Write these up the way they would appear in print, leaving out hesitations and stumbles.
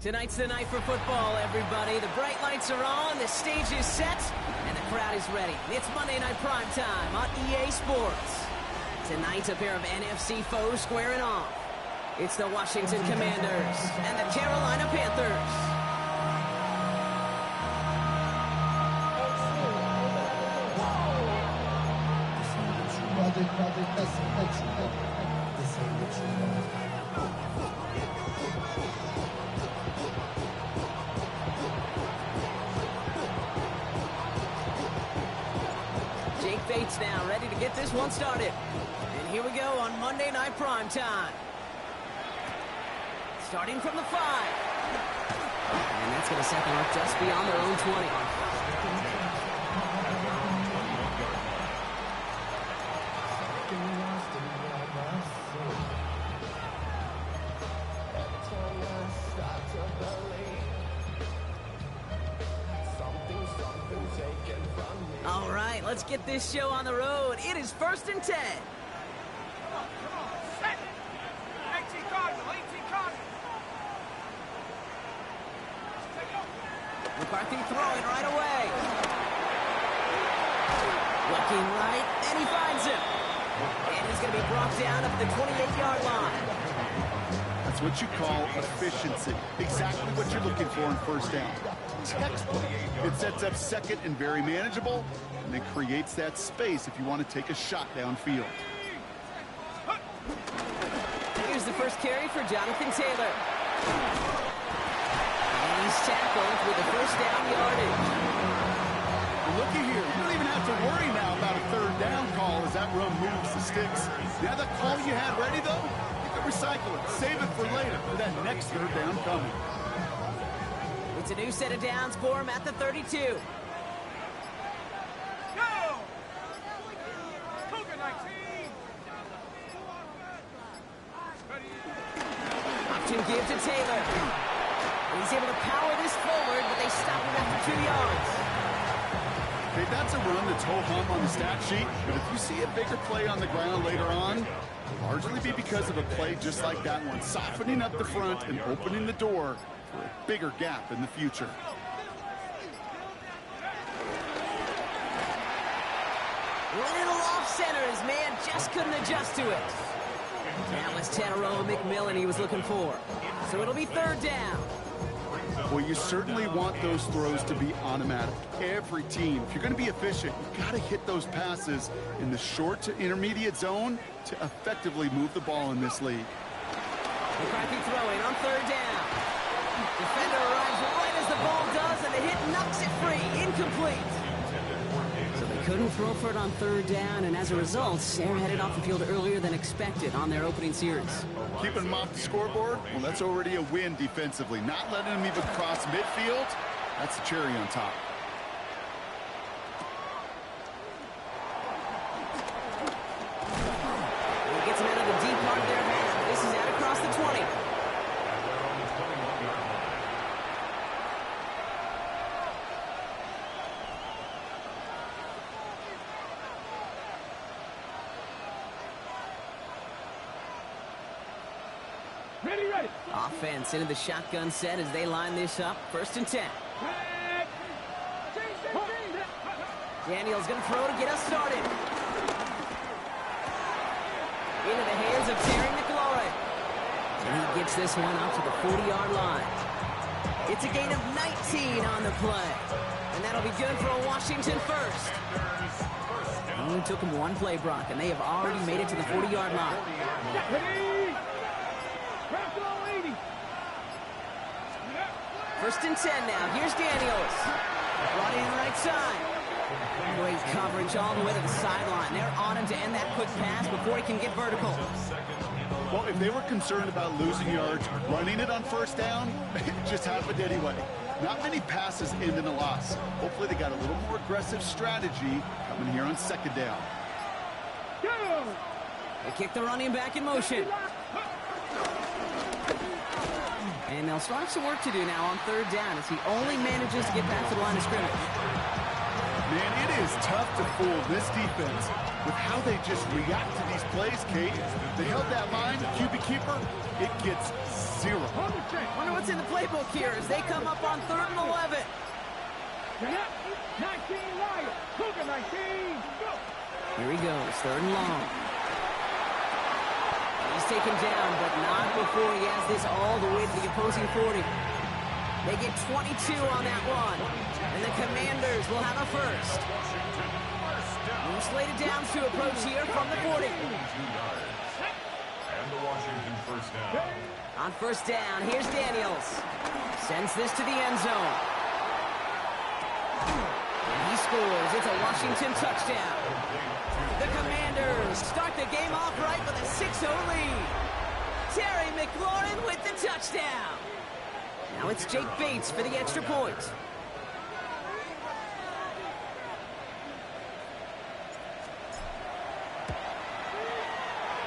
Tonight's the night for football, everybody. The bright lights are on, the stage is set, and the crowd is ready. It's Monday Night Primetime on EA Sports. Tonight, a pair of NFC foes squaring off. It's the Washington Commanders and the Carolina Panthers. Bates now, ready to get this one started. And here we go on Monday Night Primetime. Starting from the 5. And that's going to set them up just beyond their own 20. All right, let's get this show on the road. It is 1st and 10. Come on, set. 18 Cardinal. McCarthy throwing right away. Looking right, and he finds him. And he's going to be brought down at the 28-yard line. That's what you call efficiency. Exactly what you're looking for in first down. Textbook. It sets up second and very manageable, and it creates that space if you want to take a shot downfield. Here's the first carry for Jonathan Taylor. And he's tackled with the first down yardage. Looky here. You don't even have to worry now about a third down call as that run moves the sticks. Now that call you had ready, though, you can recycle it. Save it for later for that next third down coming. It's a new set of downs for him at the 32. Go! Cougar 19. Option give to Taylor. He's able to power this forward, but they stop him after 2 yards. Okay, that's a run that's ho-hum on the stat sheet, but if you see a bigger play on the ground later on, it'll largely be because of a play just like that one, softening up the front and opening the door for a bigger gap in the future. Little off center, his man just couldn't adjust to it. That was Tannero McMillan he was looking for. So it'll be third down. Well, you certainly want those throws to be automatic. Every team, if you're going to be efficient, you've got to hit those passes in the short to intermediate zone to effectively move the ball in this league. McCarthy throwing on third down. Defender arrives right as the ball does, and the hit knocks it free. Incomplete. So they couldn't throw for it on third down, and as a result, they're headed off the field earlier than expected on their opening series. Keeping them off the scoreboard, well, that's already a win defensively. Not letting them even cross midfield, that's the cherry on top. He gets him out of the deep part of their half. This is out across the 20. Ready. Offense into the shotgun set as they line this up. 1st and 10. Daniel's going to throw to get us started. Into the hands of Terry McLaurin. And he gets this one up to the 40-yard line. It's a gain of 19 on the play. And that'll be good for a Washington first. It only took him one play, Brock, and they have already made it to the 40-yard line. First and 10 now. Here's Daniels. Running right side. Great coverage all the way to the sideline. They're on him to end that quick pass before he can get vertical. Well, if they were concerned about losing yards, running it on first down, it just happened anyway. Not many passes end in a loss. Hopefully they got a little more aggressive strategy coming here on second down. They kick the running back in motion. And they'll start some work to do now on third down as he only manages to get back to the line of scrimmage. Man, it is tough to fool this defense with how they just react to these plays, Kate. They held that line, QB keeper, it gets 0. Wonder what's in the playbook here as they come up on 3rd and 11. 19 Lions. Cougar 19. Go. Here he goes, 3rd and long. He's taken down, but not before he has this all the way to the opposing 40. They get 22 on that one, and the Commanders will have a first. New slated downs to approach here from the 40. And the Washington first down. On first down, here's Daniels. Sends this to the end zone. And he scores. It's a Washington touchdown. The Commanders start the game off right with a 6-0 lead. Terry McLaurin with the touchdown. Now it's Jake Bates for the extra point.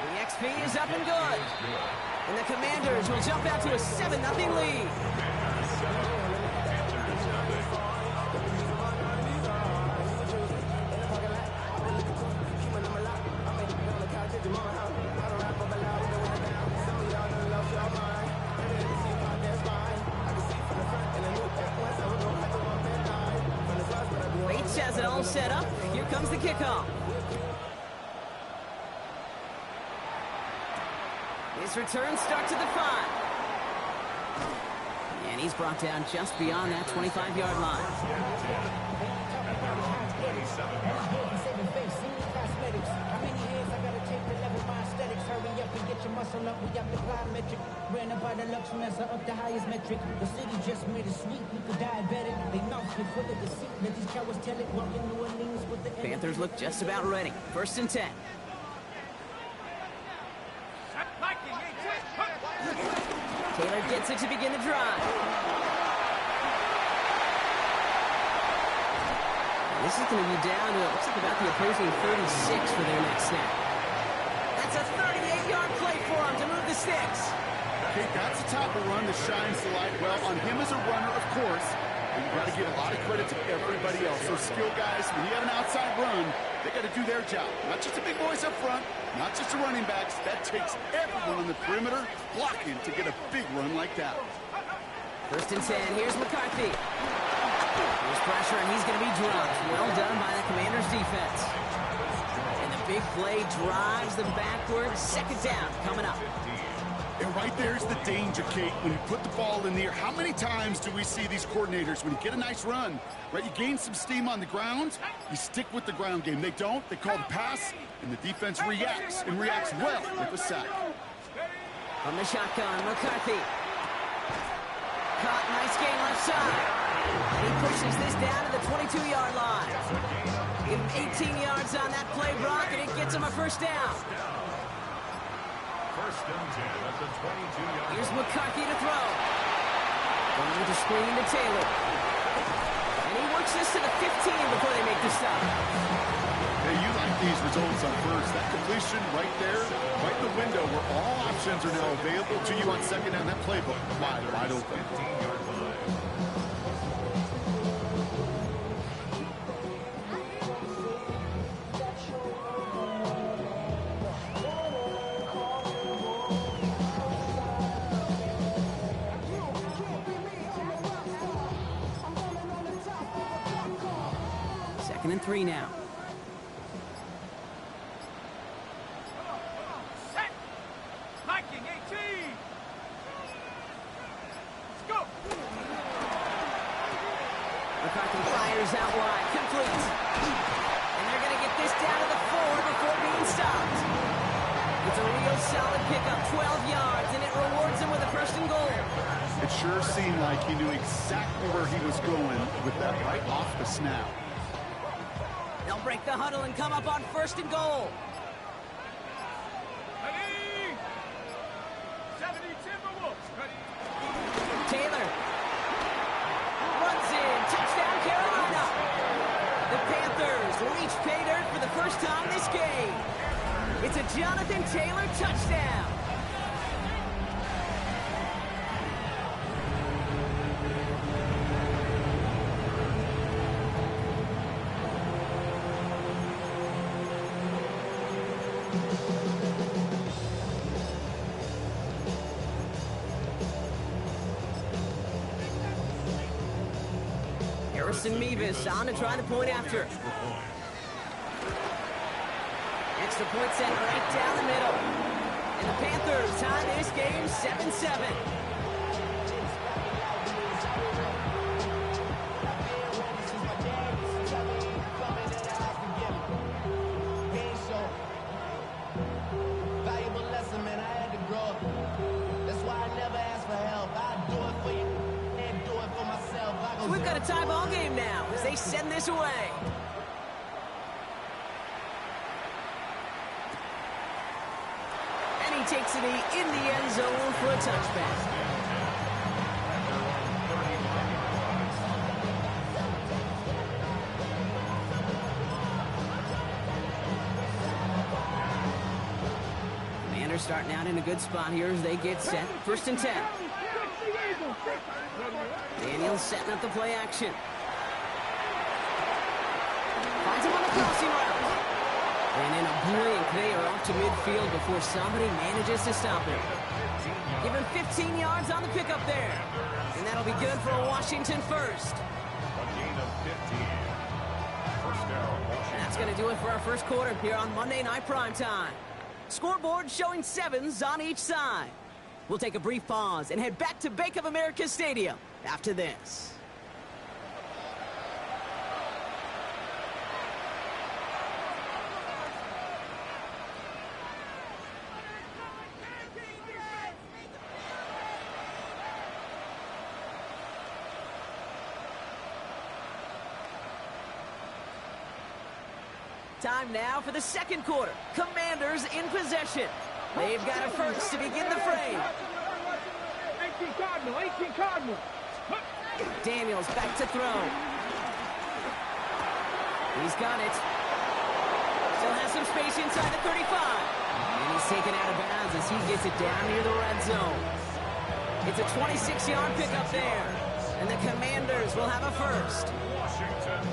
The XP is up and good. And the Commanders will jump out to a 7-0 lead. Bates has it all set up. Here comes the kickoff. His return starts at the 5. And he's brought down just beyond that 25-yard line. Ran about the luxuries up the highest metric. The city just made it sweet. People diabetic. They mouth get full of deceit. Let these cowards tell it. Walk in New Orleans with the Panthers look just about ready. 1st and 10. Taylor gets it to begin the drive. This is going to be down to, looks like about the opposing 36 for their next snap. That's a 38-yard play for him to move the sticks. Okay, that's the type of run that shines the light well on him as a runner, of course. But you've got to give a lot of credit to everybody else. Those skill guys, when you have an outside run, they got to do their job. Not just the big boys up front, not just the running backs. That takes everyone on the perimeter blocking to get a big run like that. 1st and 10. Here's McCarthy. There's pressure, and he's going to be dropped. Well done by the Commanders' defense. And the big play drives them backwards. 2nd down coming up. And right there's the danger, Kate. When you put the ball in the air, how many times do we see these coordinators, when you get a nice run, right, you gain some steam on the ground, you stick with the ground game. They don't. They call the pass, and the defense reacts, and reacts well with the sack. From the shotgun, McCarthy. Caught, nice gain left side. And he pushes this down to the 22-yard line. Give him 18 yards on that play, Brock, and it gets him a 1st down. 1st and 10 at the 22-yard. Here's McCarthy to throw. Going with the screen to Taylor. And he works this to the 15 before they make the stop. Hey, you like these results on first. That completion right there, right in the window where all options are now available to you on 2nd down. That playbook wide open. 15-yard line. And 3 now. Set. Viking 18. Let's go. McCarthy fires out wide, complete. And they're going to get this down to the 4 before being stopped. It's a real solid pickup, 12 yards, and it rewards him with a 1st and goal. It sure seemed like he knew exactly where he was going with that right off the snap. They'll break the huddle and come up on 1st and goal. Ready. 70 Timberwolves. Ready. Taylor runs in, touchdown Carolina. The Panthers reach pay dirt for the first time this game. It's a Jonathan Taylor touchdown. Harrison Mevis on to try the point after. Extra point sent right down the middle. And the Panthers tie this game 7-7. So we've got a tie ball game now as they send this away. And he takes it in the end zone for a touchback. Commanders starting out in a good spot here as they get set. 1st and 10. Daniels setting up the play action. Finds him on the crossing route. And in a blink, they are off to midfield before somebody manages to stop him. Give him 15 yards on the pickup there. And that'll be good for a Washington first. A gain of 15. First down, Washington. And that's going to do it for our first quarter here on Monday Night Primetime. Scoreboard showing 7s on each side. We'll take a brief pause and head back to Bank of America Stadium after this. Time now for the second quarter. Commanders in possession. They've got a first to begin the frame. 18 Cardinal, 18 Cardinal. Daniels back to throw. He's got it. Still has some space inside the 35. And he's taken out of bounds as he gets it down near the red zone. It's a 26-yard pickup there. And the Commanders will have a first.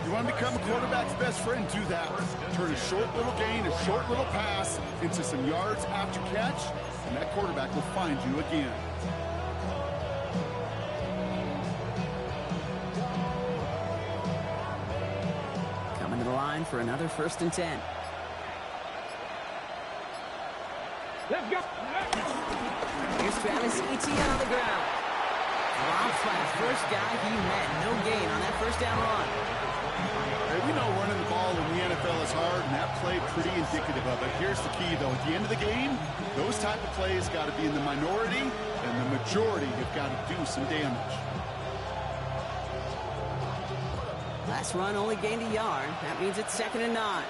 You want to become a quarterback's best friend, do that. Turn a short little gain, a short little pass into some yards after catch, and that quarterback will find you again. Coming to the line for another 1st and 10. Let's go. Here's Travis Etienne on the ground. Drops by the first guy he met. No gain on that first down run. Hey, we know running the ball in the NFL is hard, and that play pretty indicative of it. Here's the key, though. At the end of the game, those type of plays got to be in the minority, and the majority have got to do some damage. Last run only gained a yard. That means it's 2nd and 9.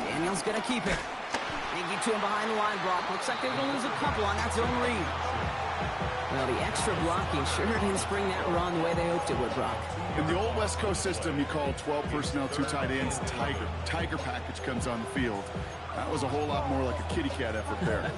Daniels going to keep it. They get to him behind the line block. Looks like they're going to lose a couple on that zone read. Well, the extra blocking sure didn't spring that run the way they hoped it would, Brock. In the old West Coast system, you call 12 personnel, 2 tight ends, Tiger. Tiger package comes on the field. That was a whole lot more like a kitty cat effort there.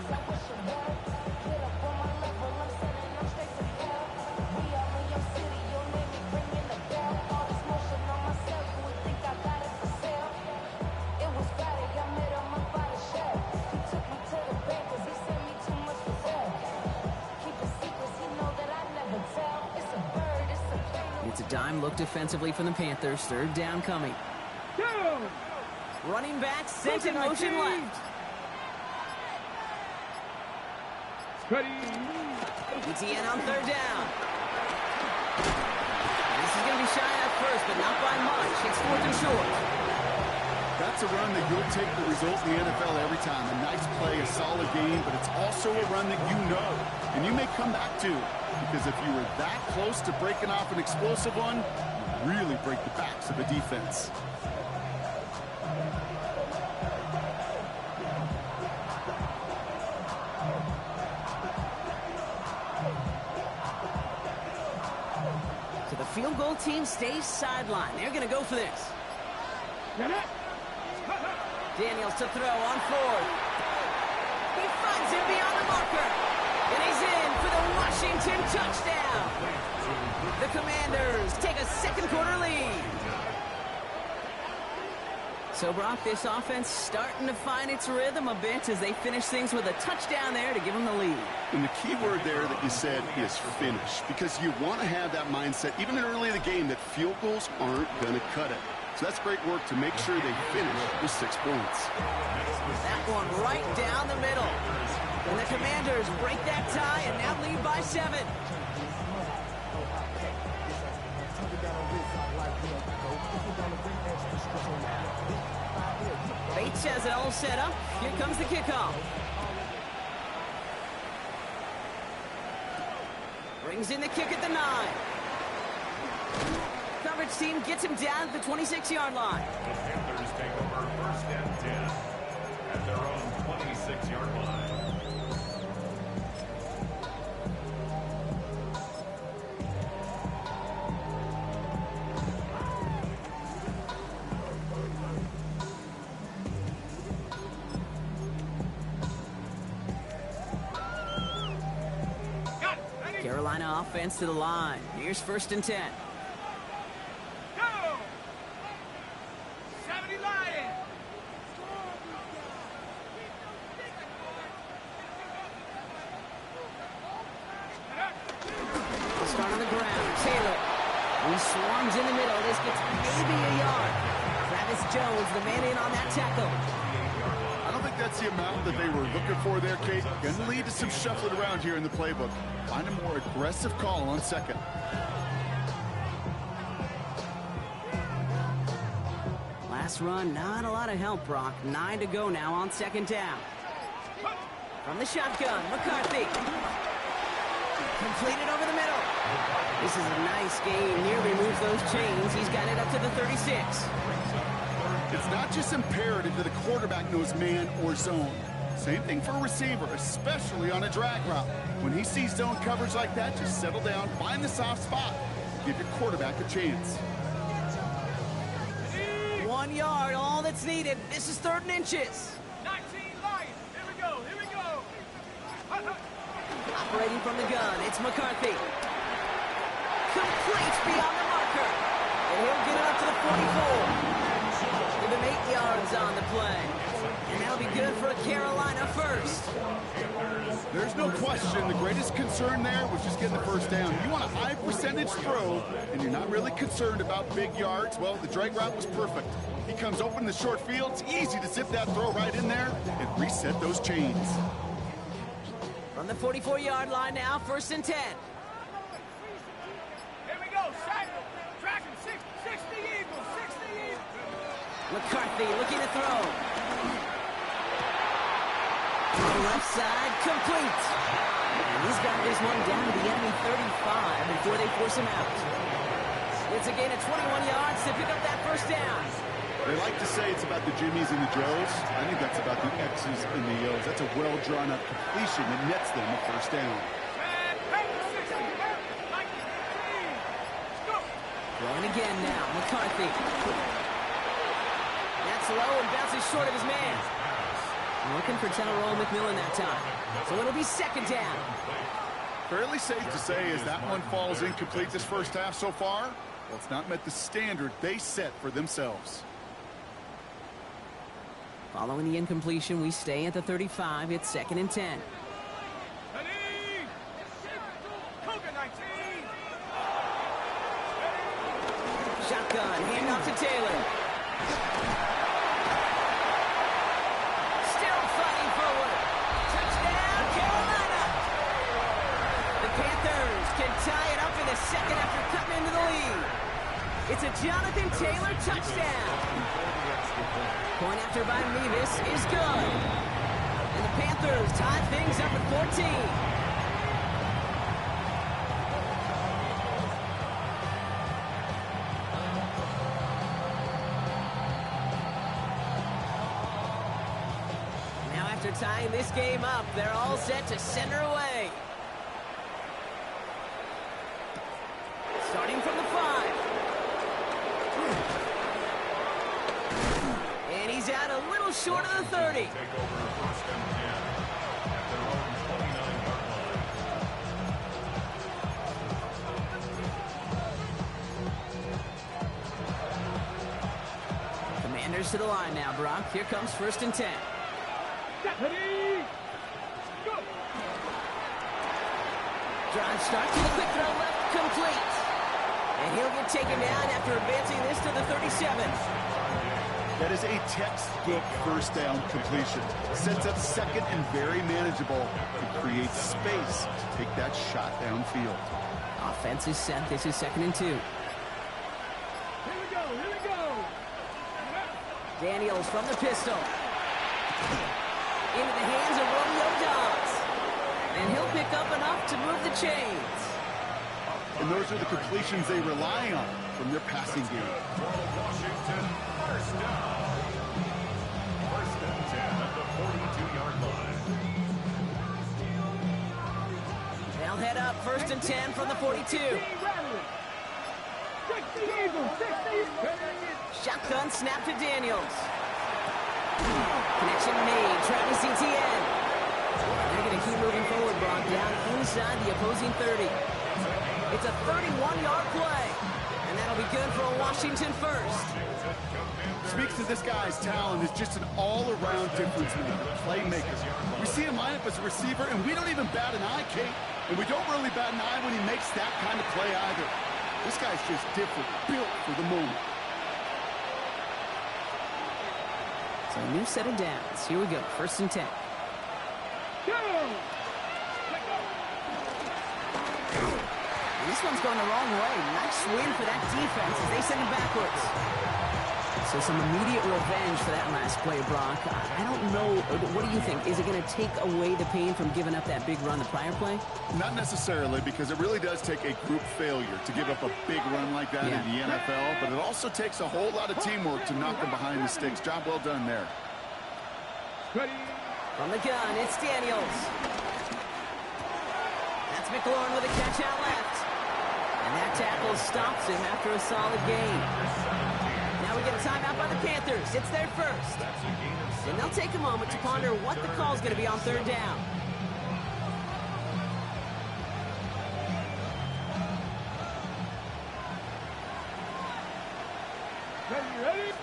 It's a dime look defensively from the Panthers. 3rd down coming. Go. Running back sent in motion left. Etienne on 3rd down. This is going to be shy at first, but not by much. It's 4th and short. That's a run that you'll take the result in the NFL every time. A nice play, a solid game, but it's also a run that you know, and you may come back to. Because if you were that close to breaking off an explosive one, you really break the backs of a defense. So the field goal team stays sidelined. They're going to go for this. Daniels to throw on 4th. He finds him beyond the marker. And he's in for the Washington touchdown. The Commanders take a second quarter lead. So, Brock, this offense starting to find its rhythm a bit as they finish things with a touchdown there to give them the lead. And the key word there that you said is finish, because you want to have that mindset, even early in the game, that field goals aren't going to cut it. So that's great work to make sure they finish with 6 points. That one right down the middle. And the Commanders break that tie and now lead by 7. Bates has it all set up. Here comes the kickoff. Brings in the kick at the 9. Coverage team gets him down at the 26-yard line. The Panthers take over 1st and 10 at their own 26-yard line. Carolina offense to the line. Here's 1st and 10. Go! 70 Lions! Start on the ground. Taylor. He swarms in the middle. This gets maybe a yard. Travis Jones, the man in on that tackle. I don't think that's the amount that they were looking for there, Kate. Going to lead to some shuffling around here in the playbook. Find a more aggressive call on 2nd. Last run, not a lot of help, Brock. 9 to go now on 2nd down. From the shotgun, McCarthy. Completed over the middle. This is a nice game. Nearly moves those chains. He's got it up to the 36. It's not just imperative that a quarterback knows man or zone. Same thing for a receiver, especially on a drag route. When he sees zone coverage like that, just settle down, find the soft spot, give your quarterback a chance. 1 yard, all that's needed. This is 3rd and inches. 19 Lions! Here we go! Here we go! Operating from the gun, it's McCarthy. Complete beyond the marker. And he'll get it up to the 44. Give him 8 yards on the play. And that'll be good for a Carolina first. There's no question the greatest concern there was just getting the 1st down. You want a high percentage throw, and you're not really concerned about big yards. Well, the drag route was perfect. He comes open in the short field. It's easy to zip that throw right in there and reset those chains. From the 44-yard line now, 1st and 10. Here we go! Sack! Track him! 60 Eagles! 60 Eagles! McCarthy looking to throw. To the left side, complete. And he's got this one down to the enemy 35 before they force him out. It's a gain of 21 yards to pick up that 1st down. They like to say it's about the Jimmies and the Joes. I think that's about the X's and the O's. That's a well-drawn-up completion that nets them a 1st down. Going again now, McCarthy. That's low and bounces short of his man. Looking for Tyrell McMillan that time. So it'll be 2nd down. Fairly safe to say as that one falls incomplete this 1st half so far, well, it's not met the standard they set for themselves. Following the incompletion, we stay at the 35. It's 2nd and 10. Shotgun, hand off to Taylor. Still fighting forward. Touchdown, Carolina. The Panthers can tie it up in the 2nd after cutting into the lead. It's a Jonathan Taylor touchdown. Point after by Mevis is good. And the Panthers tie things up at 14. Now after tying this game up, they're all set to send her away. Starting from the 5. And he's out a little short of the 30. Take over 1st and 10 at their own 29-yard line. Defenders to the line now, Brock. Here comes 1st and 10. Ready, go. Drive start to the quick throw left, complete. And he'll get taken down after advancing this to the 37. That is a textbook first down completion. Sets up second and very manageable and creates space to take that shot downfield. Offense is set. This is 2nd and 2. Here we go, here we go. Daniels from the pistol. Into the hands of Romeo Dobbs. And he'll pick up enough to move the chains. And those are the completions they rely on from their passing game. Washington, first down. 1st and 10 at the 42-yard line. They'll head up 1st and 10 from the 42. 60 Eagles, 60. Shotgun snap to Daniels. Connection made. Travis Etienne. They're going to keep moving forward, Brock, down inside the opposing 30. It's a 31-yard play, and that'll be good for a Washington first. Speaks to this guy's talent is just an all-around difference maker, playmaker. We see him line up as a receiver, and we don't even bat an eye, Kate. And we don't really bat an eye when he makes that kind of play either. This guy's just different, built for the moment. So a new set of downs. Here we go, 1st and 10. Go. This one's going the wrong way. Nice win for that defense as they send it backwards. So some immediate revenge for that last play, Brock. I don't know. What do you think? Is it going to take away the pain from giving up that big run the prior play? Not necessarily, because it really does take a group failure to give up a big run like that in the NFL, but it also takes a whole lot of teamwork to knock them behind the sticks. Job well done there. Ready. From the gun, it's Daniels. That's McLaurin with a catch out left. And that tackle stops him after a solid gain. Now we get a timeout by the Panthers. It's their first. And they'll take a moment to ponder what the call is going to be on 3rd down. Ready,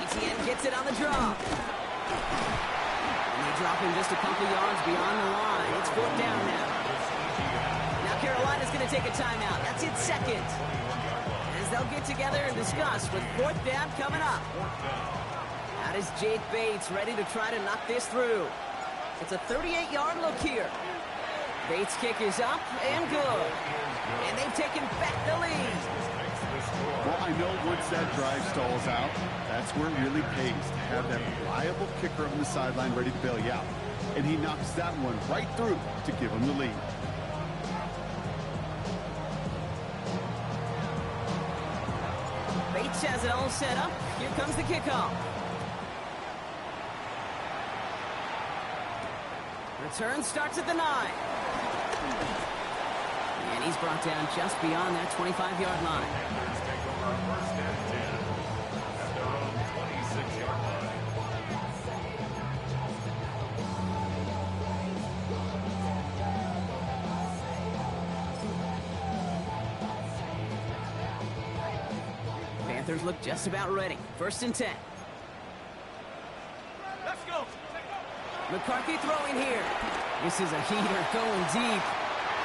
Etienne gets it on the drop. And they drop him just a couple yards beyond the line. It's 4th down now. Now Carolina's going to take a timeout. That's its 2nd. As they'll get together and discuss with 4th down coming up. Out is Jake Bates, ready to try to knock this through. It's a 38-yard look here. Bates' kick is up and good. And they've taken back the lead. Well, I know once that drive stalls out, that's where it really pays to have that reliable kicker on the sideline ready to bail you out. And he knocks that one right through to give him the lead. Bates has it all set up. Here comes the kickoff. Return starts at the 9. And he's brought down just beyond that 25-yard line. Panthers take over 1st and 10 at their own 26-yard line. Panthers look just about ready. 1st and 10. Let's go. McCarthy throwing here. This is a heater going deep.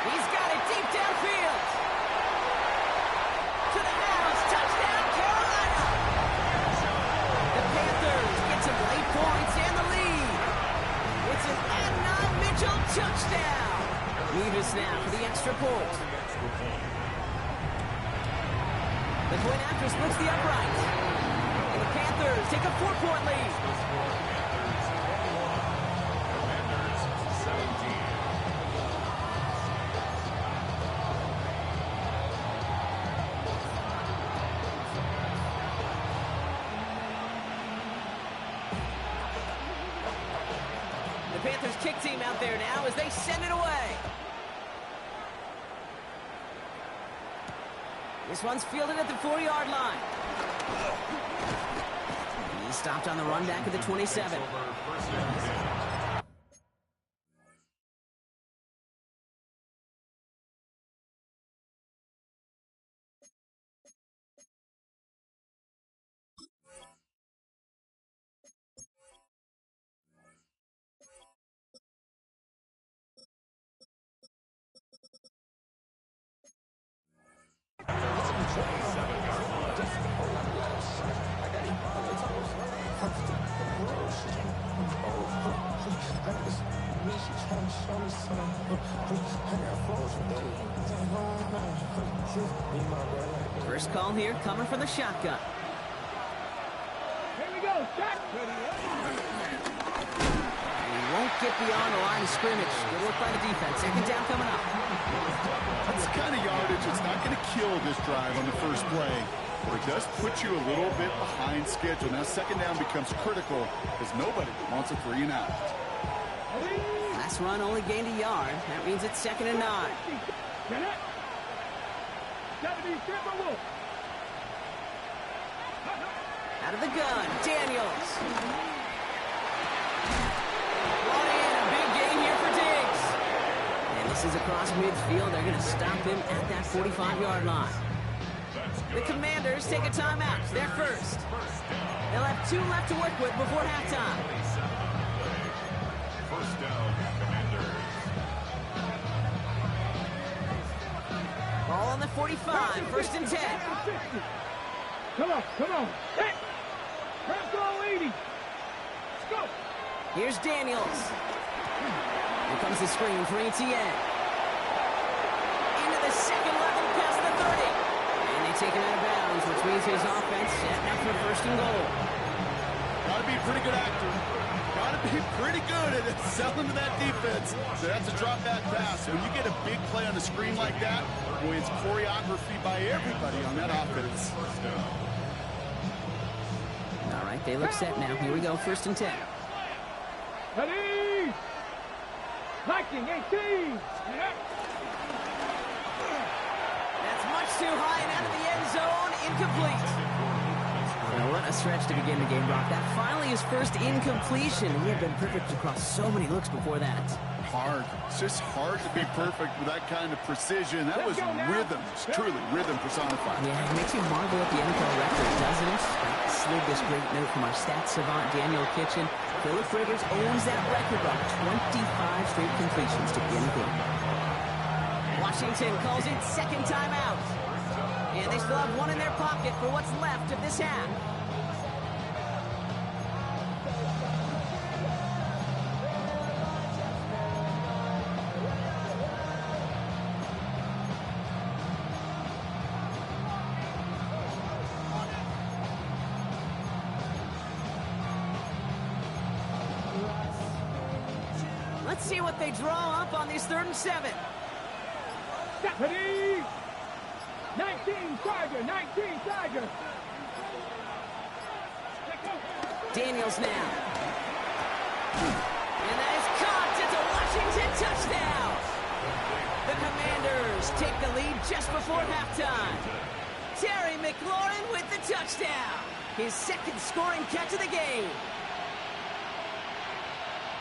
He's got it deep downfield. To the house. Touchdown, Carolina. The Panthers get some late points and the lead. It's an Adnan Mitchell touchdown. Levis now for the extra point. The point after splits the upright. And the Panthers take a 4-point lead. The Panthers kick team out there now as they send it away. This one's fielded at the 4-yard line. He stopped on the run back at the 27. First call here coming from the shotgun. Here we go. Shot. And he won't get beyond the line of scrimmage. Good work by the defense. Second down coming up. That's the kind of yardage that's not going to kill this drive on the first play. But it does put you a little bit behind schedule. Now second down becomes critical because nobody wants a 3 and out. Last run only gained a yard. That means it's 2nd and 9. Get it. 70 Timberwolves. Out of the gun, Daniels. Brought in a big gain here for Diggs. And this is across midfield. They're going to stop him at that 45-yard line. The Commanders take a timeout. They're first. They'll have 2 left to work with before halftime. First down, Commanders. Ball on the 45, 1st and 10. Come on, come on. Hey! Press all 80. Let's go. Here's Daniels. Here comes the screen for ETN. Into the second level past the 30. And they take him out of bounds, which means his offense setting up for 1st and goal. Got to be a pretty good actor. Got to be pretty good at selling to that defense. So that's a drop back pass. When you get a big play on the screen like that, boy, it's choreography by everybody on that offense. All right, they look set now. Here we go, 1st and 10. Ready. 19, 18. That's much too high and out of the end zone. Incomplete. Now what a stretch to begin the game, Brock. That finally his first incompletion. He had been perfect across so many looks before that. Hard. It's just hard to be perfect with that kind of precision. That was rhythm. It's truly rhythm personified. Yeah, it makes you marvel at the NFL record, doesn't it? I slid this great note from our stats savant, Daniel Kitchen. Phillip Rivers owns that record, Brock. 25 straight completions to begin the game. Washington calls it 2nd timeout. And they still have 1 in their pocket for what's left of this half. Let's see what they draw up on these 3rd and 7. Ready. 19 Tiger, 19 Tiger. Daniels now. And that is caught. It's a Washington touchdown. The Commanders take the lead just before halftime. Terry McLaurin with the touchdown. His 2nd scoring catch of the game.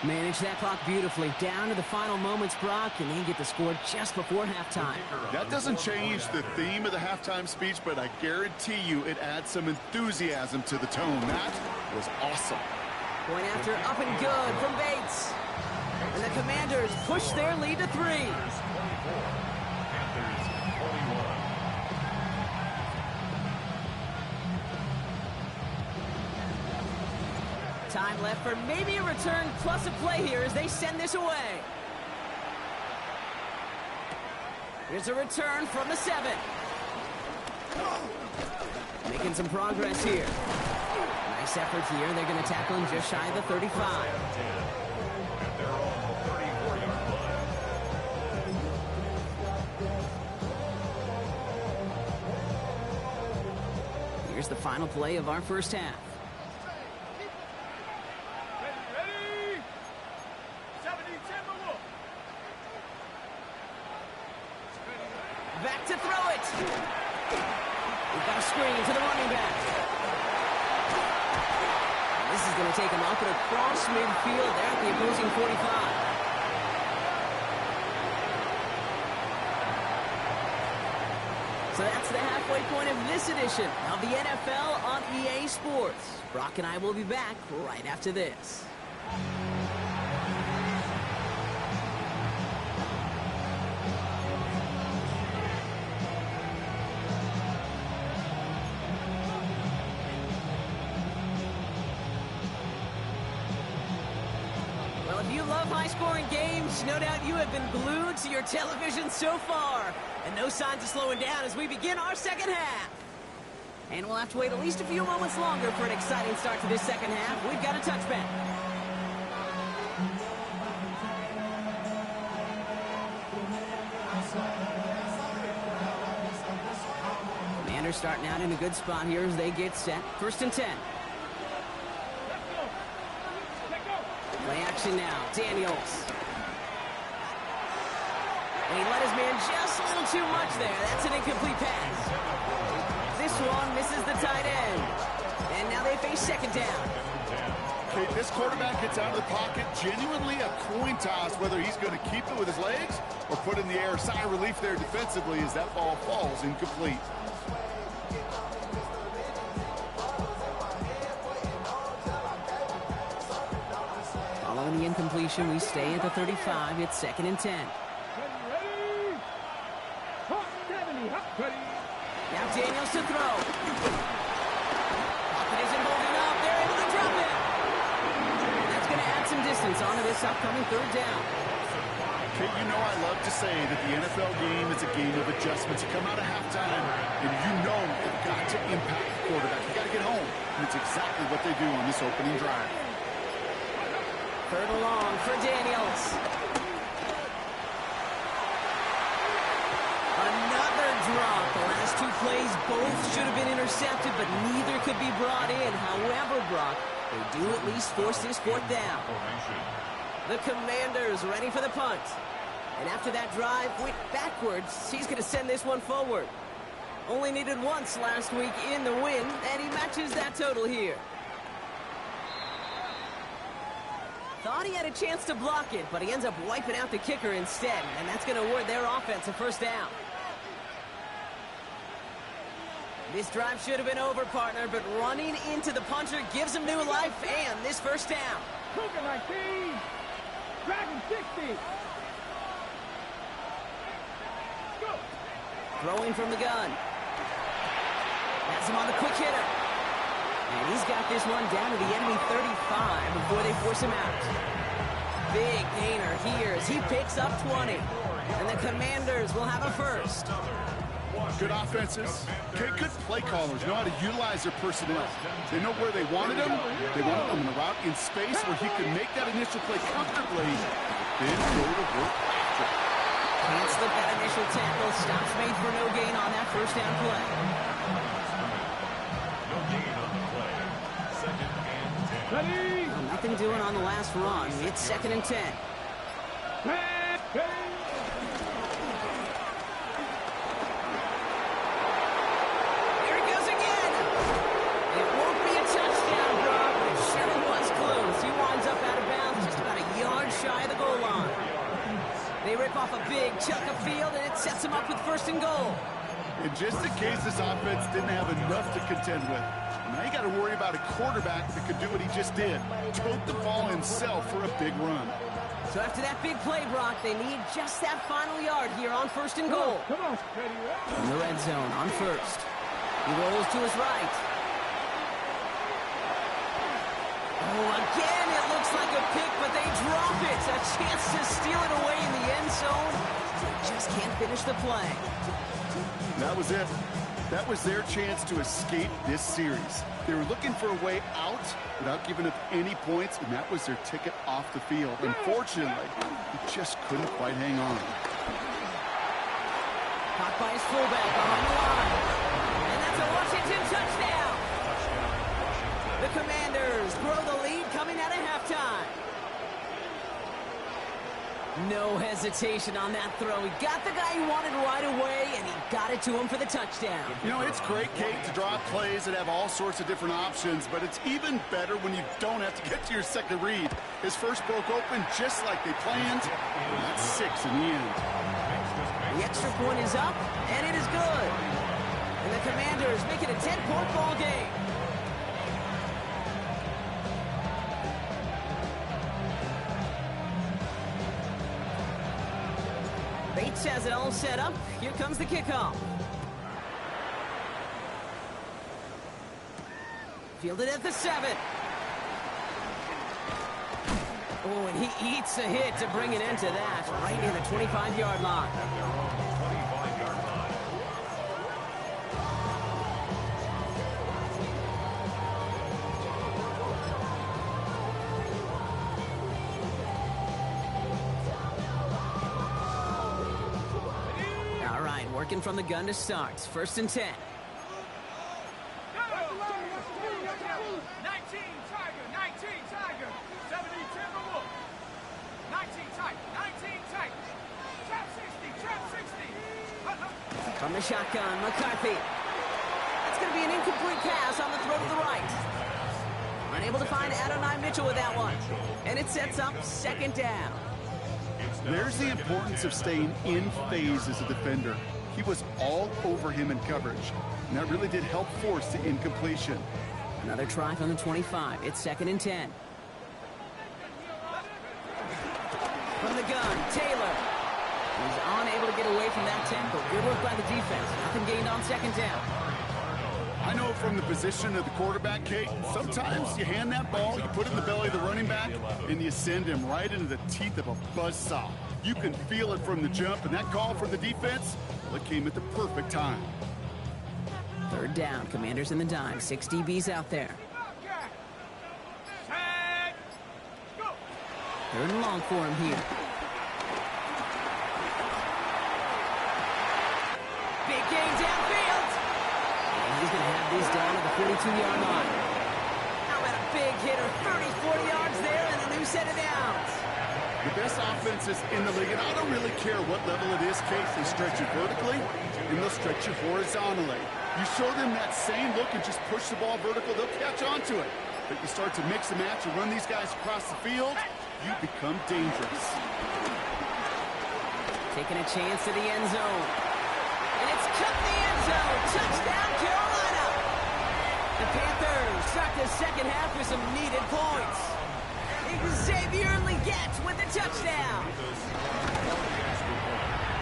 Manage that clock beautifully down to the final moments, Brock, and they get the score just before halftime. That doesn't change the theme of the halftime speech, but I guarantee you it adds some enthusiasm to the tone. That was awesome. Point after up and good from Bates. And the Commanders push their lead to 3. Time left for maybe a return plus a play here as they send this away. Here's a return from the 7. Making some progress here. Nice effort here. They're going to tackle him just shy of the 35. Here's the final play of our first half. Back to throw it. We've got a screen to the running back. And this is going to take him up and across midfield there at the opposing 45. So that's the halfway point of this edition of the NFL on EA Sports. Brock and I will be back right after this. love high-scoring games. No doubt you have been glued to your television so far. And no signs of slowing down as we begin our second half. And we'll have to wait at least a few moments longer for an exciting start to this second half. We've got a touchback. Commanders starting out in a good spot here as they get set. 1st and 10. Play action now. Daniels. And he let his man just a little too much there. That's an incomplete pass. This one misses the tight end. And now they face 2nd down. Okay, this quarterback gets out of the pocket, genuinely a coin toss whether he's going to keep it with his legs or put it in the air. Sigh of relief there defensively as that ball falls incomplete. Following the incompletion, we stay at the 35. It's 2nd and 10. Now Daniels to throw. Pocket isn't holding up. They're able to drop it. And that's going to add some distance onto this upcoming 3rd down. Okay, you know I love to say that the NFL game is a game of adjustments. You come out of halftime, and you know you've got to impact the quarterback. You got to get home. And it's exactly what they do on this opening drive. 3rd and long for Daniels. Another drop. The last 2 plays both should have been intercepted, but neither could be brought in. However, Brock, they do at least force this 4th down. The Commanders ready for the punt. And after that drive went backwards, he's going to send this one forward. Only needed once last week in the win, and he matches that total here. Thought he had a chance to block it, but he ends up wiping out the kicker instead, and that's going to award their offense a 1st down. This drive should have been over, partner, but running into the punter gives him new life and this 1st down. Cougar 19. Dragon 60. Go. Throwing from the gun. Has him on the quick hitter. And he's got this one down to the enemy 35 before they force him out. Big gainer here as he picks up 20. And the Commanders will have a 1st. Good offenses. Okay, good play callers know how to utilize their personnel. They know where they wanted them. They wanted them in a route in space where he could make that initial play comfortably, then go to work after. Can't slip that initial tackle. Stops made for no gain on that 1st down play. No gain on the play. 2nd and 10. Ready. Well, nothing doing on the last run. It's 2nd and 10. Off a big chunk of field, and it sets him up with 1st and goal. And just in case this offense didn't have enough to contend with, now you got to worry about a quarterback that could do what he just did, tote the ball himself for a big run. So after that big play, Brock, they need just that final yard here on 1st and goal. Come on. In the red zone on 1st. He rolls to his right. Oh, again, it looks like a pick, but they drop it. A chance to steal it away in the end zone. They just can't finish the play. That was it. That was their chance to escape this series. They were looking for a way out without giving up any points, and that was their ticket off the field. Unfortunately, he just couldn't quite hang on. Caught by his fullback behind the line. And that's a Washington touchdown. The Commanders grow the lead coming out of halftime. No hesitation on that throw. He got the guy he wanted right away, and he got it to him for the touchdown. You know, it's great, Kate, to draw plays that have all sorts of different options, but it's even better when you don't have to get to your second read. His first broke open just like they planned, and that's 6 in the end. The extra point is up, and it is good. And the Commanders make it a 10-point ball game. Bates has it all set up. Here comes the kickoff. Fielded at the 7. Oh, and he eats a hit to bring it into that, right near the 25-yard line. At their own 25-yard line. All right, working from the gun to start. 1st and 10. 19 Tiger, 19 Tiger, 70 Timberwolf, 19 Tiger, 19 Tiger, trap 60, From the shotgun, McCarthy. That's going to be an incomplete pass on the throw to the right. Unable to find Adonai Mitchell with that one. And it sets up 2nd down. There's the importance of staying in phase as a defender. He was all over him in coverage, and that really did help force the incompletion. Another try from the 25. It's 2nd and 10. From the gun, Taylor. He's unable to get away from that tackle. Good work by the defense. Nothing gained on 2nd down. I know from the position of the quarterback, Kate, sometimes you hand that ball, you put it in the belly of the running back, and you send him right into the teeth of a buzzsaw. You can feel it from the jump, and that call from the defense, well, it came at the perfect time. 3rd down. Commanders in the dime. 6 DBs out there. Set, go. 3rd and long for him here. Big gain downfield. And he's going to have these down at the 42-yard line. How about a big hitter? 30, 40 yards there and a new set of downs. The best offenses in the league, and I don't really care what level it is, Kate, they stretch you vertically, and they'll stretch you horizontally. You show them that same look and just push the ball vertical, they'll catch on to it. But you start to mix and match and run these guys across the field, you become dangerous. Taking a chance to the end zone. And it's cut the end zone. Touchdown, Carolina. The Panthers start the 2nd half with some needed points. Xavier Legette with the touchdown.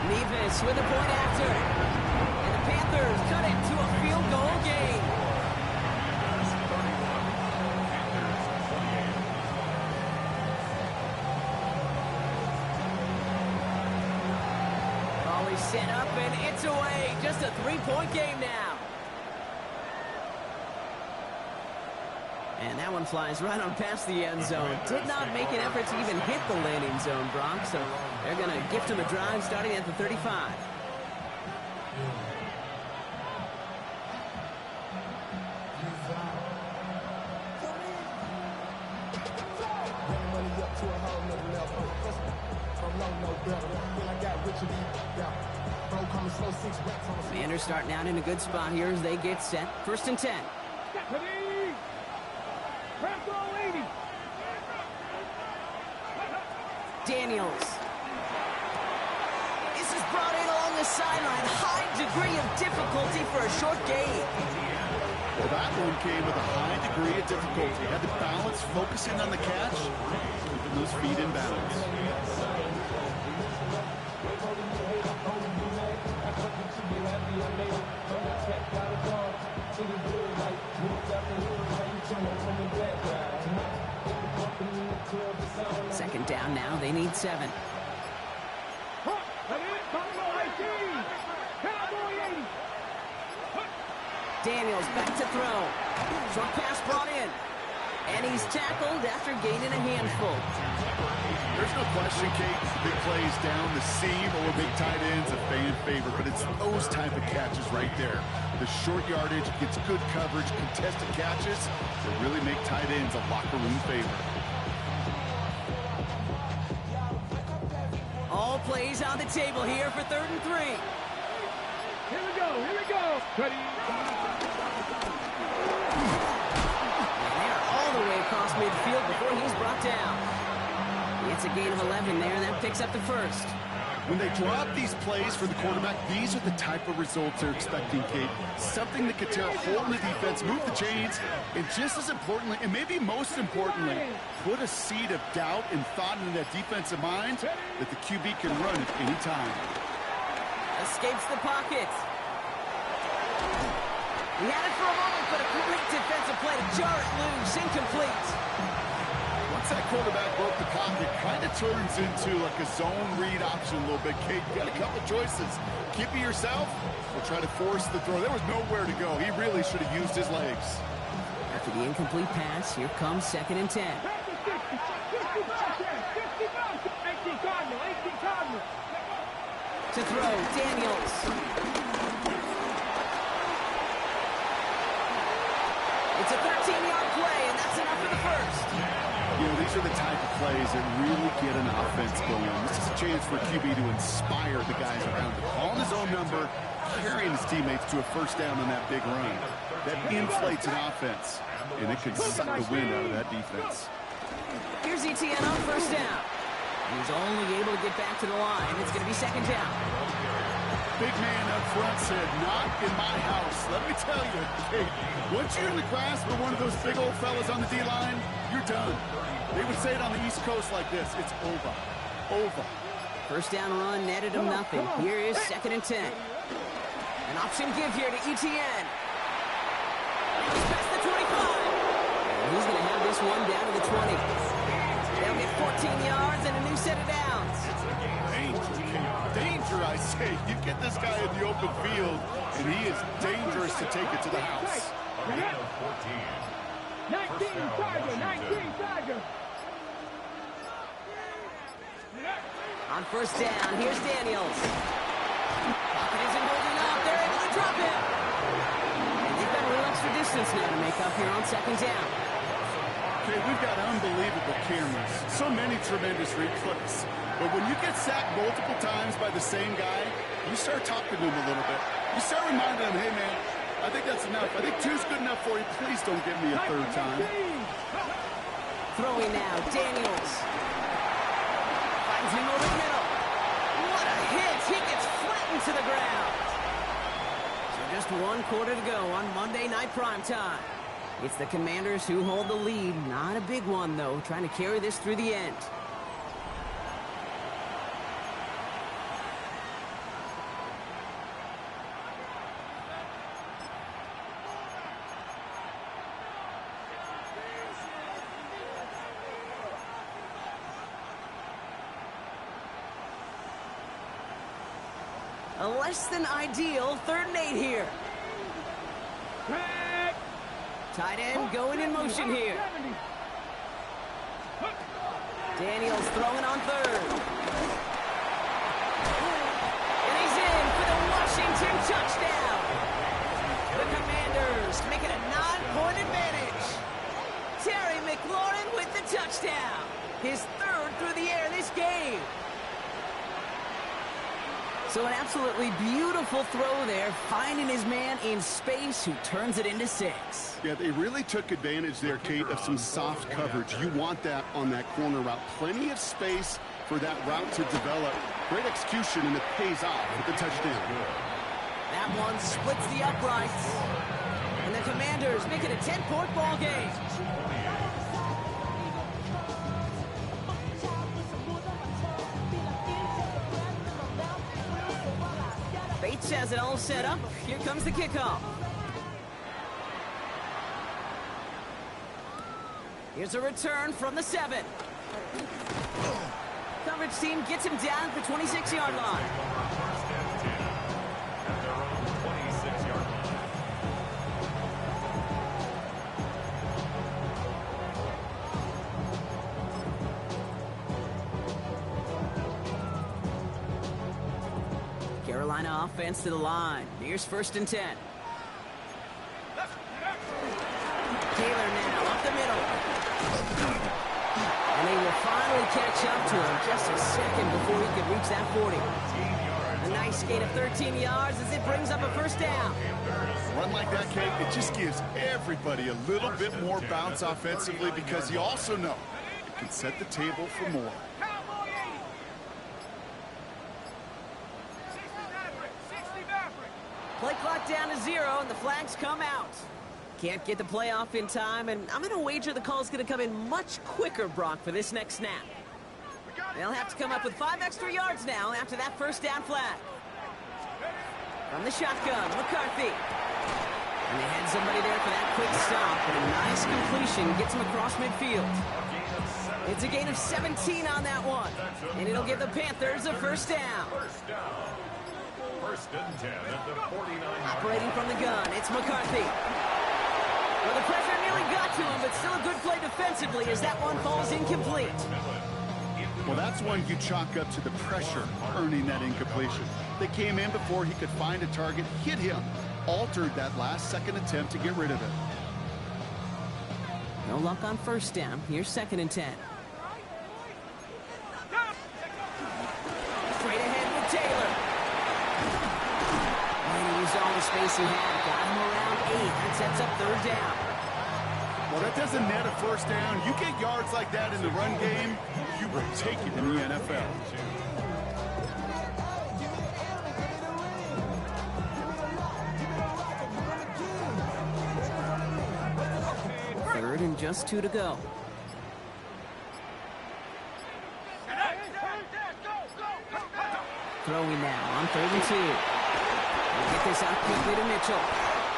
Nevis with the point after. And the Panthers cut it to a field goal game. Always set up and it's away. Just a 3-point game now. And that one flies right on past the end zone. Did not make an effort to even hit the landing zone, Brock. So they're going to gift him a drive starting at the 35. Commanders starting out in a good spot here as they get set. 1st and 10. Daniels. This is brought in along the sideline. High degree of difficulty for a short gain. Well, that one came with a high degree of difficulty. Had to balance, focusing on the catch, keeping those feet in balance. Second down now. They need 7. Daniels back to throw. Short pass brought in. And he's tackled after gaining a handful. There's no question, Kate, big plays down the seam or big tight ends, a fan favorite, but it's those type of catches right there. The short yardage gets good coverage, contested catches that really make tight ends a locker room favorite. All plays on the table here for 3rd and 3. Here we go, here we go. Ready. All the way across midfield before he's brought down. It's a gain of 11 there. That picks up the 1st. When they drop these plays for the quarterback, these are the type of results they're expecting, Kate. Something that could tear a hole in the defense, move the chains, and just as importantly, and maybe most importantly, put a seed of doubt and thought into that defensive mind that the QB can run at any time. Escapes the pocket. He had it for a moment, but a great defensive play to jar it loose. Incomplete. Once once that quarterback broke the pocket, kind of turns into like a zone read option a little bit, Kate. You got a couple choices. Keep it yourself or try to force the throw. There was nowhere to go. He really should have used his legs. After the incomplete pass, here comes 2nd and 10. To throw, Daniels. It's a 13-yard play, and that's enough for the first. You know, these are the type of plays that really get an offense going. This is a chance for QB to inspire the guys around him. Calling his own number, carrying his teammates to a first down on that big run. That inflates an offense, and it can suck the wind out of that defense. Here's ETN on first down. He's only able to get back to the line. It's going to be 2nd down. Big man up front said, not in my house. Let me tell you, hey, once you're in the grasp of one of those big old fellas on the D-line, you're done. They would say it on the East Coast like this, it's over. Over. First down run netted him nothing. Here is 2nd and 10. An option give here to ETN. He's past the 25. And he's going to have this one down to the 20. They'll get 14 yards and a new set of downs. Danger, I say. You get this guy in the open field, and he is dangerous to take it to the house. 19 Tiger. On first down, here's Daniels. Pocket isn't holding up. They're able to drop him. And they've got a little extra distance now to make up here on 2nd down. Okay, we've got unbelievable cameras. So many tremendous replays. But when you get sacked multiple times by the same guy, you start talking to him a little bit. You start reminding him, hey, man, I think that's enough. I think 2's good enough for you. Please don't give me a 3rd time. Throwing now, Daniels. Finds him over the middle. What a hit. He gets flattened to the ground. So just 1 quarter to go on Monday Night Primetime. It's the Commanders who hold the lead. Not a big one, though, trying to carry this through the end. A less than ideal 3rd and 8 here. Tight end going in motion here. Daniels throwing on 3rd. And he's in for the Washington touchdown. The Commanders make it a 9-point advantage. Terry McLaurin with the touchdown. His 3rd through the air this game. So an absolutely beautiful throw there, finding his man in space who turns it into 6. Yeah, they really took advantage there, Kate, of some soft coverage. You want that on that corner route. Plenty of space for that route to develop. Great execution, and it pays off with the touchdown. That one splits the uprights. And the Commanders make it a 10-point ball game. Bates has it all set up. Here comes the kickoff. Here's a return from the 7. Coverage team gets him down at the 26-yard line. Carolina offense to the line. Here's 1st and 10. Taylor now up the middle. And they will finally catch up to him just a second before he could reach that 40. A nice gain of 13 yards as it brings up a 1st down. Run like that, Kate, it just gives everybody a little bit more bounce offensively because you also know it can set the table for more. Play clock down to 0, and the flags come out. Can't get the play off in time, and I'm going to wager the call's going to come in much quicker, Brock, for this next snap. They'll have to come up with 5 extra yards now after that 1st down flag. From the shotgun, McCarthy. And they had somebody there for that quick stop, and a nice completion gets him across midfield. It's a gain of 17 on that one. And it'll give the Panthers a first down. First down. First and 10 at the 49. Operating from the gun, it's McCarthy. Well, the pressure nearly got to him, but still a good play defensively as that one falls incomplete. Well, that's one you chalk up to the pressure earning that incompletion. They came in before he could find a target, hit him, altered that last-second attempt to get rid of it. No luck on first down. Here's second and 10. Straight ahead with Taylor. And he used all the space he had. Got him around 8. That sets up third down. Well, that doesn't net a first down. You get yards like that in the run game, you will take it in the NFL. Third and just 2 to go. Throwing now on 3rd and 2. We'll get this out quickly to Mitchell.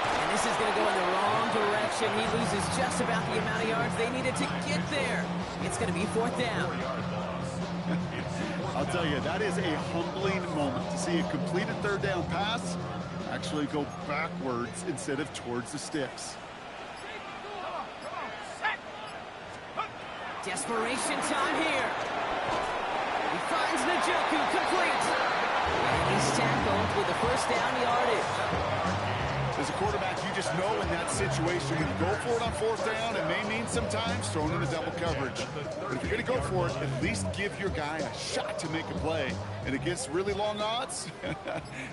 And this is going to go in the wrong direction. He loses just about the amount of yards they needed to get there. It's going to be 4th down. I'll tell you, that is a humbling moment to see a completed third down pass actually go backwards instead of towards the sticks. Desperation time here. He finds Njoku, complete. And he's tackled with the first down yardage. As a quarterback, you just know in that situation, when you go for it on 4th down, it may mean sometimes throwing in a double coverage. But if you're going to go for it, at least give your guy a shot to make a play. And against really long odds,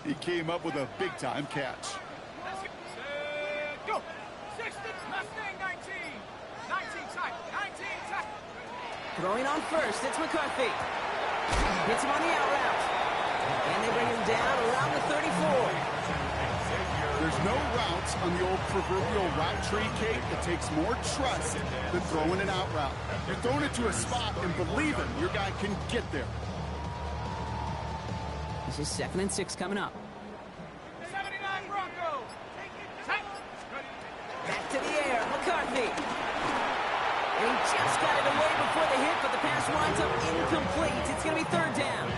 he came up with a big-time catch. Go. 60, Mustang 19. 19 tight. 19 tight. Throwing on first, it's McCarthy. Hits him on the out route. And they bring him down around the 34. There's no routes on the old proverbial route tree, Kate, that takes more trust than throwing an out route. You're throwing it to a spot and believing your guy can get there. This is 2nd and 6 coming up. 79 Bronco. Back to the air, McCarthy. And he just got it away before the hit, but the pass winds up incomplete. It's going to be 3rd down.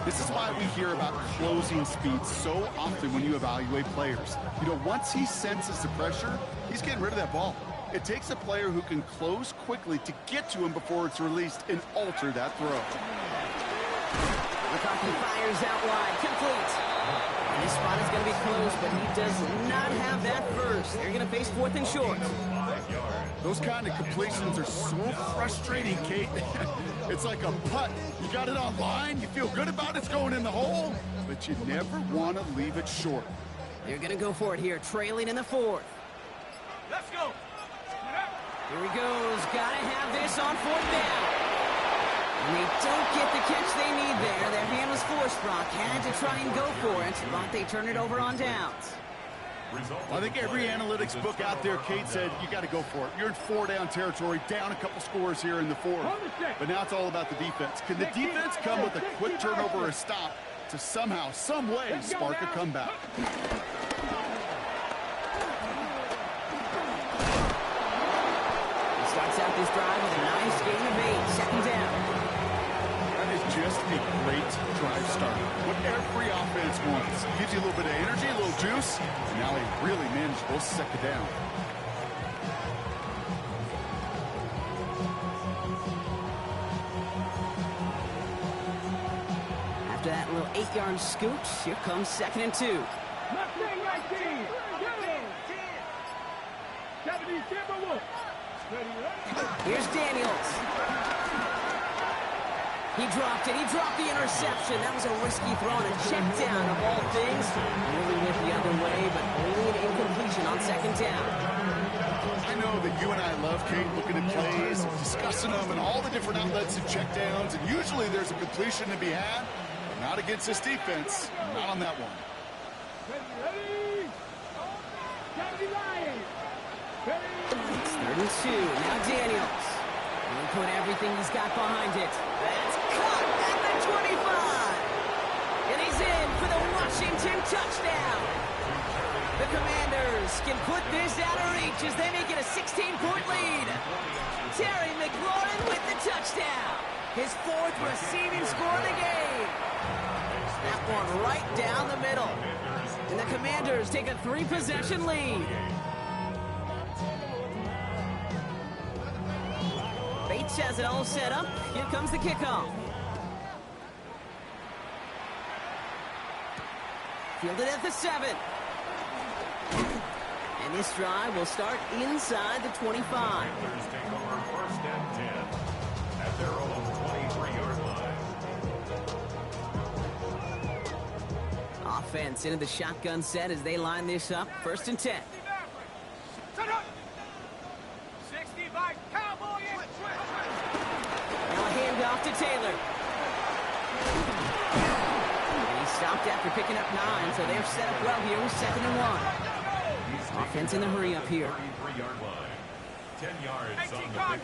This is why we hear about closing speed so often when you evaluate players. You know, once he senses the pressure, he's getting rid of that ball. It takes a player who can close quickly to get to him before it's released and alter that throw. McCarthy fires out wide, complete. And this spot is going to be close, but he does not have that first. They're going to face 4th and short. Those kind of completions are so frustrating, Kate. It's like a putt. You got it on line, you feel good about it's going in the hole, but you never want to leave it short. They're going to go for it here, trailing in the 4th. Let's go. Here he goes. Got to have this on 4th down. And they don't get the catch they need there. Their hand was forced, Brock. Had to try and go for it, but they turn it over on downs. I think every analytics book out there, Kate, said you got to go for it. You're in 4-down territory, down a couple scores here in the 4th. But now it's all about the defense. Can the defense come with a quick turnover or a stop to somehow, some way, spark a comeback? He starts out this drive with a nice gain of 8, 2nd down. That is just a great drive start. What every offense wants. Gives you a little bit of energy, a little juice, and now a really manageable 2nd down. After that little 8-yard scoot, here comes 2nd and 2. Mustang 19. 70 Timberwolves. Here's Daniels. He dropped it. He dropped the interception. That was a risky throw and a check down of all things. Really went the other way, but only an incompletion on 2nd down. I know that you and I love, Kate, looking at plays, discussing them, and all the different outlets and checkdowns, and usually there's a completion to be had, but not against this defense. Not on that one. Ready? 70 Lions. It's 3rd and 2. Now Daniels. He'll put everything he's got behind it. That's caught at the 25. And he's in for the Washington touchdown. The Commanders can put this out of reach as they make it a 16-point lead. Terry McLaurin with the touchdown. His 4th receiving score of the game. That one right down the middle. And the Commanders take a 3-possession lead. Bates has it all set up. Here comes the kickoff. Fielded at the 7. And this drive will start inside the 25. Panthers take over 1st and 10 at their own 23-yard line. Offense into the shotgun set as they line this up. 1st and 10. Now a handoff to Taylor. And he stopped after picking up 9, so they're set up well here with 2nd and 1. Offense in the hurry up here. 33-yard line. 10 yards on the pickup.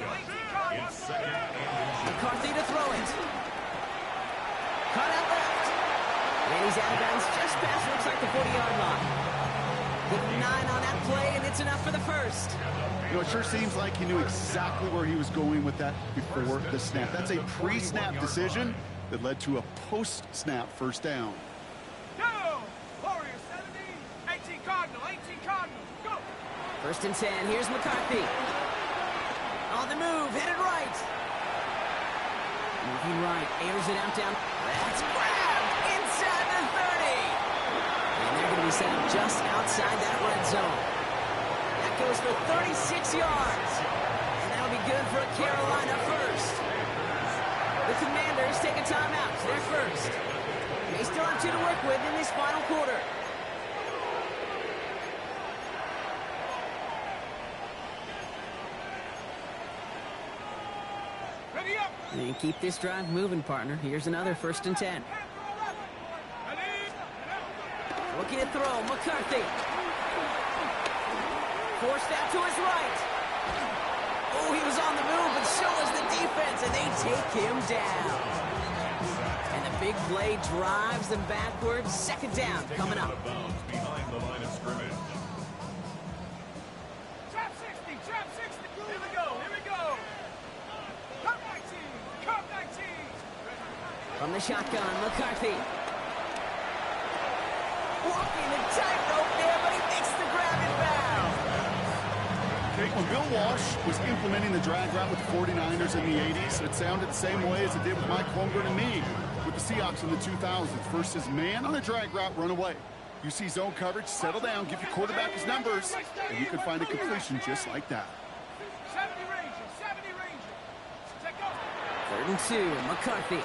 It's 2nd and McCarthy to throw it. Cut out left. And he's out of bounds just past, looks like the 40-yard line. Hit 9 on that play, and it's enough for the 1st. You know, it sure seems like he knew exactly where he was going with that before the snap. That's a pre-snap decision that led to a post-snap 1st down. Go! Warriors 17, 18 Cardinal, 18 Cardinal, go! 1st and 10, here's McCarthy. On the move, headed right. Moving right, airs it out down. That's grabbed inside the 30. And they're going to be set up just outside that red zone. That goes for 36 yards. And that'll be good for a Carolina 1st. The Commanders take a timeout. They're 1st. They still have 2 to work with in this final quarter. Ready up! And keep this drive moving, partner. Here's another 1st and 10. Looking to throw, McCarthy. Forced out to his right. Oh, he was on the move, but so was the defense, and they take him down. And the big play drives them backwards. 2nd down coming up. behind the line of scrimmage. Trap 60, trap 60. Here we go, here we go. Cup 19, cup 19. From the shotgun, McCarthy. Walking the tightrope there, but he makes the grab and bound. Okay, when Bill Walsh was implementing the drag route with the 49ers in the 80s, it sounded the same way as it did with Mike Holmgren and me with the Seahawks in the 2000s. Versus man on a drag route, run away. You see zone coverage, settle down, give your quarterback his numbers, and you can find a completion just like that. 70 Ranger, 70 Ranger. Check out. 3rd and 2, McCarthy.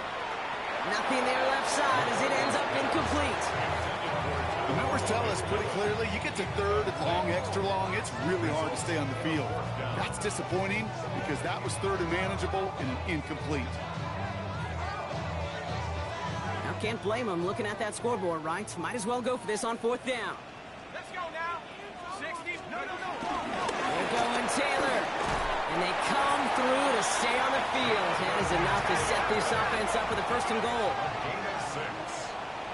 Nothing there left side as it ends up incomplete. The numbers tell us pretty clearly, you get to 3rd and long, extra long, it's really hard to stay on the field. That's disappointing because that was 3rd and manageable and incomplete. Now can't blame him looking at that scoreboard, right? Might as well go for this on 4th down. Let's go now. 60. No. They're going Taylor. And they come through to stay on the field. That is enough to set this offense up with a 1st and goal. Gain of 6.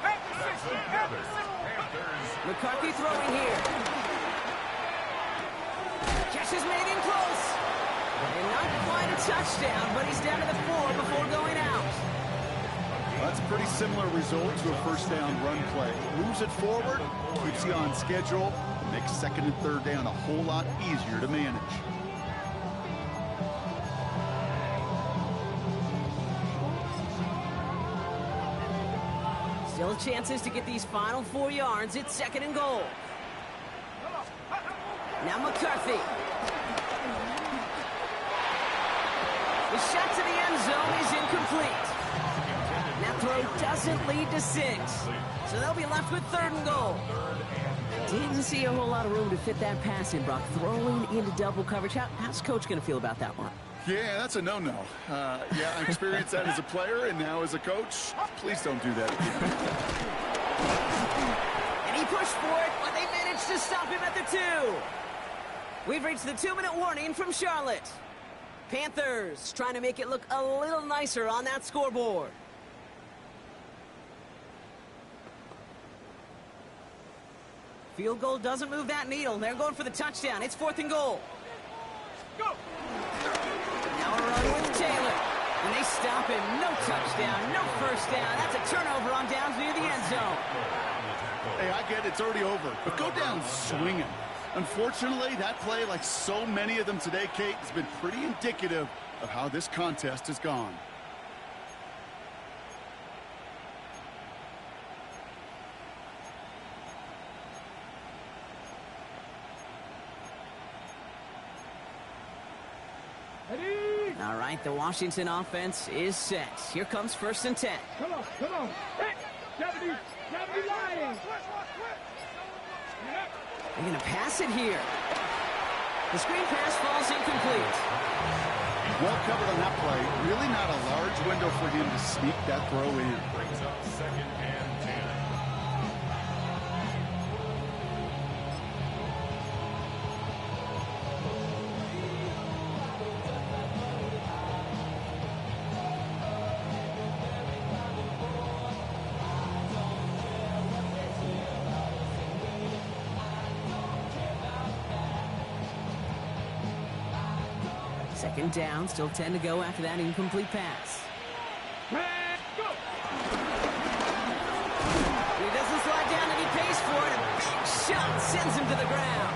Panthers 60, Panthers 60. McCarthy throwing here. Catch is made in close. And not quite a touchdown, but he's down to the 4 before going out. That's a pretty similar result to a 1st down run play. Moves it forward, keeps you on schedule, and makes 2nd and 3rd down a whole lot easier to manage. Still chances to get these final 4 yards. It's 2nd and goal. Now McCarthy. The shot to the end zone is incomplete. That throw doesn't lead to 6. So they'll be left with 3rd and goal. Didn't see a whole lot of room to fit that pass in, Brock. Throwing into double coverage. How's Coach going to feel about that one? Yeah, that's a no-no. Yeah, I experienced that as a player and now as a coach. Please don't do that again. And he pushed for it, but they managed to stop him at the 2. We've reached the 2-minute warning from Charlotte. Panthers trying to make it look a little nicer on that scoreboard. Field goal doesn't move that needle. They're going for the touchdown. It's 4th and goal. Go! Now a run with Taylor. And they stop him. No touchdown, no first down. That's a turnover on downs near the end zone. Hey, I get it's already over, but go down swinging. Unfortunately, that play, like so many of them today, Kate, has been pretty indicative of how this contest has gone. Ready? All right, the Washington offense is set. Here comes 1st and 10. Come on, come on. Hey, 70 line. They're going to pass it here. The screen pass falls incomplete. Well covered on that play. Really not a large window for him to sneak that throw in. Brings up 2nd and 10. Second down, still 10 to go after that incomplete pass. Go! He doesn't slide down and he pays for it. A big shot sends him to the ground.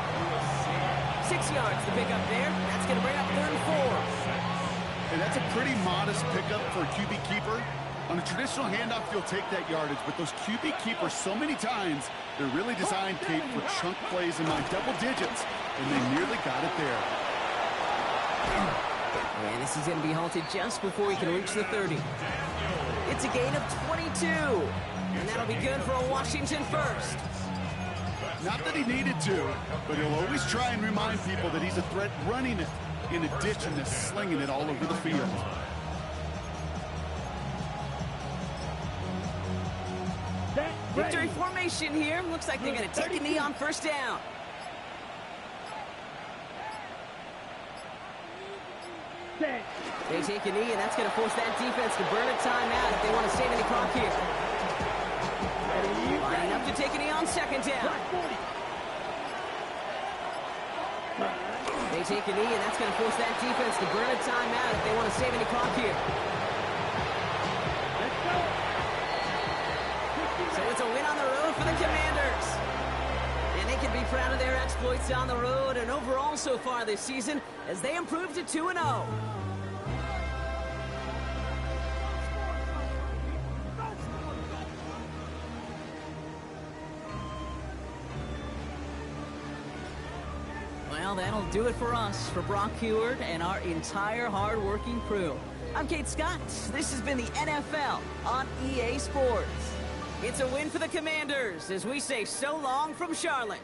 6 yards to pick up there. That's going to bring up 3rd and 4. And that's a pretty modest pickup for a QB keeper. On a traditional handoff, you'll take that yardage, but those QB keepers, so many times, they're really designed, Kate, for chunk plays in my double digits, and they nearly got it there. And this is going to be halted just before he can reach the 30. It's a gain of 22. And that'll be good for a Washington first. Not that he needed to, but he'll always try and remind people that he's a threat running it, in addition to slinging it all over the field. Victory formation here. Looks like they're going to take a knee on 1st down. They take a knee, and that's going to force that defense to burn a timeout if they want to save any clock here. Lining up to take a knee on 2nd down. They take a knee, and that's going to force that defense to burn a timeout if they want to save any clock here. So it's a win on the road for the Commanders. And they can be proud of their exploits on the road and overall so far this season as they improve to 2-0. Well, that'll do it for us, for Brock Heward and our entire hard-working crew. I'm Kate Scott. This has been the NFL on EA Sports. It's a win for the Commanders as we say so long from Charlotte.